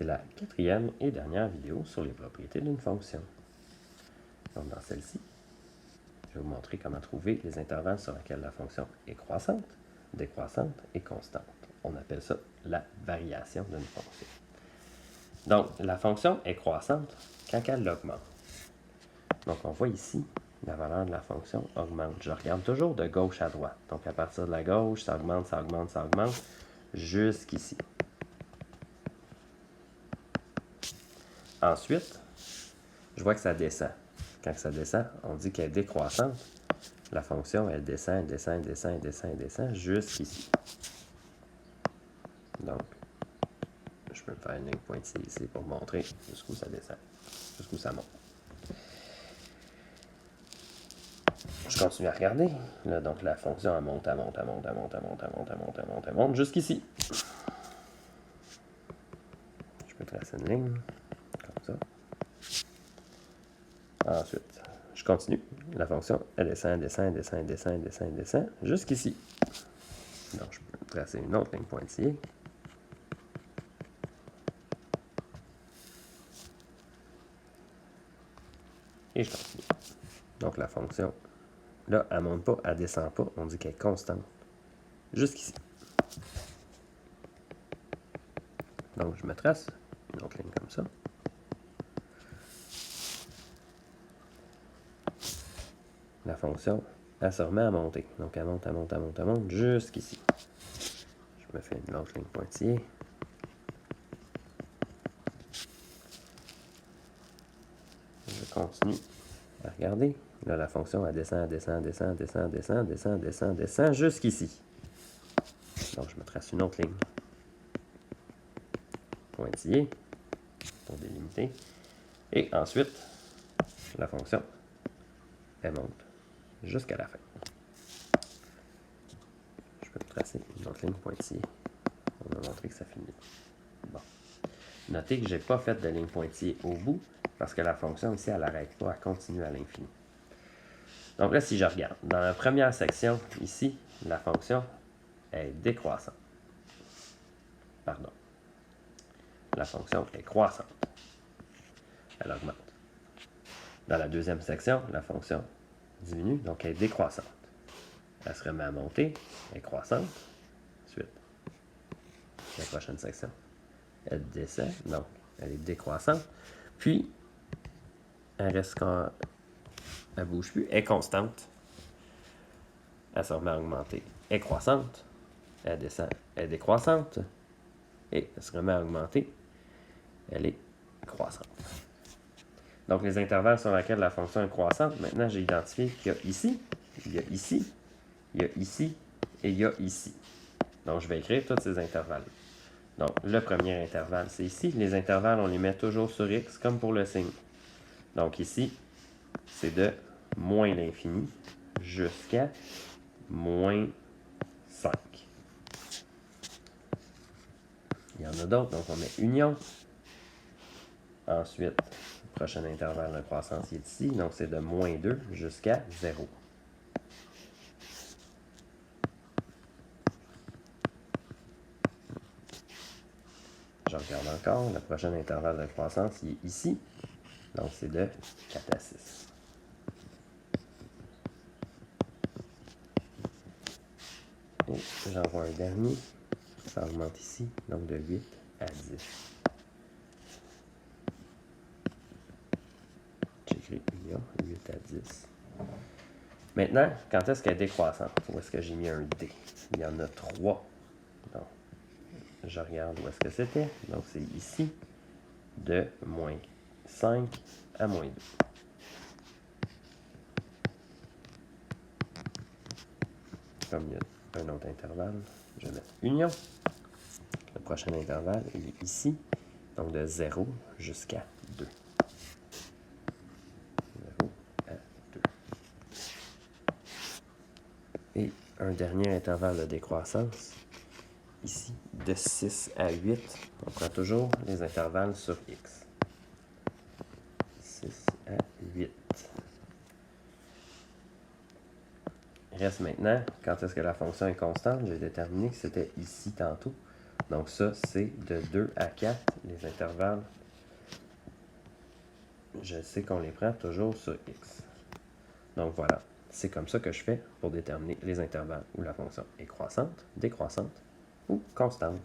C'est la quatrième et dernière vidéo sur les propriétés d'une fonction. Donc dans celle-ci, je vais vous montrer comment trouver les intervalles sur lesquels la fonction est croissante, décroissante et constante. On appelle ça la variation d'une fonction. Donc la fonction est croissante quand elle augmente. Donc on voit ici, la valeur de la fonction augmente. Je regarde toujours de gauche à droite. Donc à partir de la gauche, ça augmente, ça augmente, ça augmente, jusqu'ici. Ensuite, je vois que ça descend. Quand ça descend, on dit qu'elle est décroissante. La fonction, elle descend, elle descend, elle descend, elle descend, elle descend, jusqu'ici. Donc, je peux me faire une ligne pointillée ici pour montrer jusqu'où ça descend, jusqu'où ça monte. Je continue à regarder. Là, donc, la fonction, elle monte, elle monte, elle monte, elle monte, elle monte, elle monte, elle monte, elle monte, elle monte, jusqu'ici. Je peux tracer une ligne, comme ça. Ensuite, je continue. La fonction, elle descend, elle descend, elle descend, elle descend, elle descend, elle descend, jusqu'ici. Donc, je peux tracer une autre ligne pointillée. Et je continue. Donc, la fonction, là, elle ne monte pas, elle ne descend pas. On dit qu'elle est constante. Jusqu'ici. Donc, je me trace une autre ligne comme ça. La fonction, elle se remet à monter. Donc, elle monte, elle monte, elle monte, elle monte, jusqu'ici. Je me fais une autre ligne pointillée. Je continue à regarder. Là, la fonction, elle descend, elle descend, elle descend, elle descend, elle descend, elle descend, elle descend, elle descend, jusqu'ici. Donc, je me trace une autre ligne pointillée pour délimiter. Et ensuite, la fonction, elle monte jusqu'à la fin. Je peux me tracer une autre ligne pointillée. On va montrer que ça finit. Bon. Notez que je n'ai pas fait de ligne pointillée au bout parce que la fonction ici, elle n'arrête pas, elle continue à l'infini. Donc là, si je regarde, dans la première section, ici, la fonction est décroissante. Pardon. La fonction est croissante. Elle augmente. Dans la deuxième section, la fonction diminue, donc elle est décroissante. Elle se remet à monter, elle est croissante. Ensuite, la prochaine section, elle descend, donc elle est décroissante. Puis, elle reste quand elle ne bouge plus, elle est constante. Elle se remet à augmenter, elle est croissante. Elle descend, elle est décroissante. Et elle se remet à augmenter, elle est croissante. Donc, les intervalles sur lesquels la fonction est croissante, maintenant, j'ai identifié qu'il y a ici, il y a ici, il y a ici et il y a ici. Donc, je vais écrire tous ces intervalles. Donc, le premier intervalle, c'est ici. Les intervalles, on les met toujours sur X, comme pour le signe. Donc, ici, c'est de moins l'infini jusqu'à moins 5. Il y en a d'autres, donc on met union. Ensuite, le prochain intervalle de croissance il est ici, donc c'est de moins 2 jusqu'à 0. Je regarde encore, le prochain intervalle de croissance il est ici, donc c'est de 4 à 6. Et j'en vois un dernier, ça augmente ici, donc de 8 à 10. J'écris union, 8 à 10. Maintenant, quand est-ce qu'elle est décroissante? Où est-ce que j'ai mis un D? Il y en a 3. Donc, je regarde où est-ce que c'était. Donc, c'est ici, de moins 5 à moins 2. Comme il y a un autre intervalle, je vais mettre union. Le prochain intervalle, il est ici, donc de 0 jusqu'à 2. 0 à 2. Et un dernier intervalle de décroissance, ici, de 6 à 8. On prend toujours les intervalles sur X. 6 à 8. Il reste maintenant, quand est-ce que la fonction est constante, j'ai déterminé que c'était ici tantôt. Donc ça, c'est de 2 à 4, les intervalles. Je sais qu'on les prend toujours sur x. Donc voilà, c'est comme ça que je fais pour déterminer les intervalles où la fonction est croissante, décroissante ou constante.